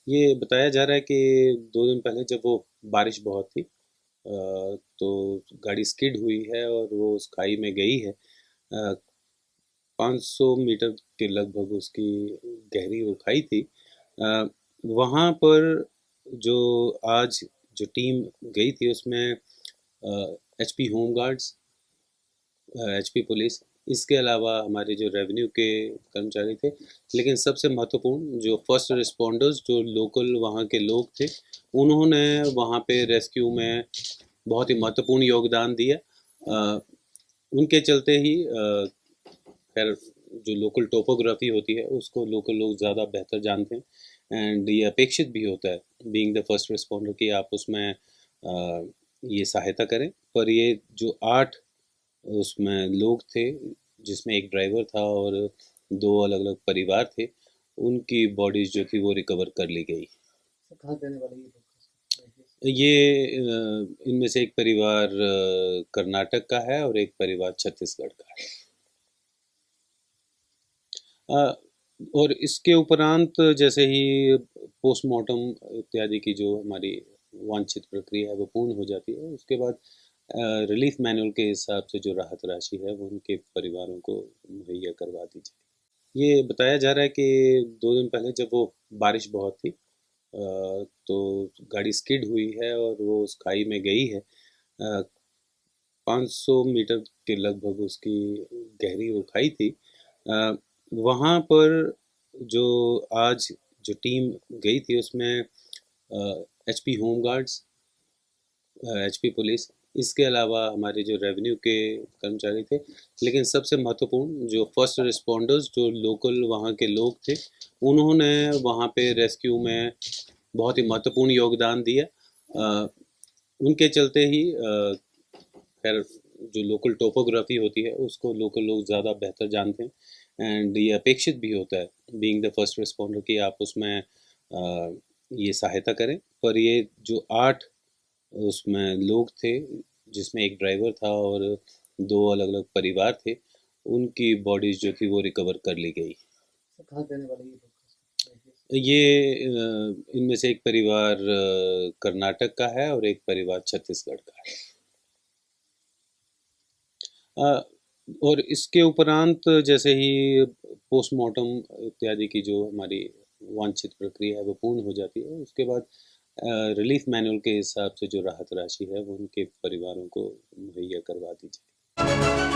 ये बताया जा रहा है कि 2 दिन पहले जब वो बारिश बहुत थी तो गाड़ी स्किड हुई है और वो उस खाई में गई है। 500 मीटर के लगभग उसकी गहरी वो खाई थी। अ, वहाँ पर जो आज जो टीम गई थी उसमें HP home guards, HP police, इसके अलावा हमारे जो रेवेन्यू के कर्मचारी थे, लेकिन सबसे महत्वपूर्ण जो फर्स्ट रिस्पॉन्डर्स जो लोकल वहाँ के लोग थे, उन्होंने वहाँ पे रेस्क्यू में बहुत ही महत्वपूर्ण योगदान दिया। उनके चलते ही खैर जो लोकल टोपोग्राफी होती है उसको लोकल लोग ज़्यादा बेहतर जानते हैं एंड ये अपेक्षित भी होता है बीइंग द फर्स्ट रिस्पॉन्डर कि आप उसमें ये सहायता करें। पर ये जो 8 उसमें लोग थे जिसमें एक ड्राइवर था और 2 अलग-अलग परिवार थे, उनकी बॉडीज़ जो थी वो रिकवर कर ली गई। कहाँ से आने वाले ये लोग? ये इनमें से एक परिवार कर्नाटक का है और एक परिवार छत्तीसगढ़ का है। अ, और इसके उपरांत जैसे ही पोस्टमार्टम इत्यादि की जो हमारी वांछित प्रक्रिया है वो पूर्ण हो जाती है, उसके बाद रिलीफ मैनुअल के हिसाब से जो राहत राशि है वो उनके परिवारों को मुहैया करवा दी जाए। ये बताया जा रहा है कि 2 दिन पहले जब वो बारिश बहुत थी तो गाड़ी स्किड हुई है और वो उस खाई में गई है। 500 मीटर के लगभग उसकी गहरी वो खाई थी। अ, वहाँ पर जो आज जो टीम गई थी उसमें HP home guards, HP police, इसके अलावा हमारे जो रेवेन्यू के कर्मचारी थे, लेकिन सबसे महत्वपूर्ण जो फर्स्ट रिस्पॉन्डर्स जो लोकल वहाँ के लोग थे, उन्होंने वहाँ पे रेस्क्यू में बहुत ही महत्वपूर्ण योगदान दिया। उनके चलते ही खैर जो लोकल टोपोग्राफी होती है उसको लोकल लोग ज़्यादा बेहतर जानते हैं एंड ये अपेक्षित भी होता है बीइंग द फर्स्ट रिस्पॉन्डर कि आप उसमें ये सहायता करें। पर ये जो 8 उसमें लोग थे जिसमें एक ड्राइवर था और 2 अलग-अलग परिवार थे, उनकी बॉडीज़ जो थी वो रिकवर कर ली गई। कहाँ से आने वाले ये लोग? ये इनमें से एक परिवार कर्नाटक का है और एक परिवार छत्तीसगढ़ का है। अ, और इसके उपरांत जैसे ही पोस्टमार्टम इत्यादि की जो हमारी वांछित प्रक्रिया है वो पूर्ण हो जाती है, उसके बाद रिलीफ मैनुअल के हिसाब से जो राहत राशि है वो उनके परिवारों को मुहैया करवा दी जाए।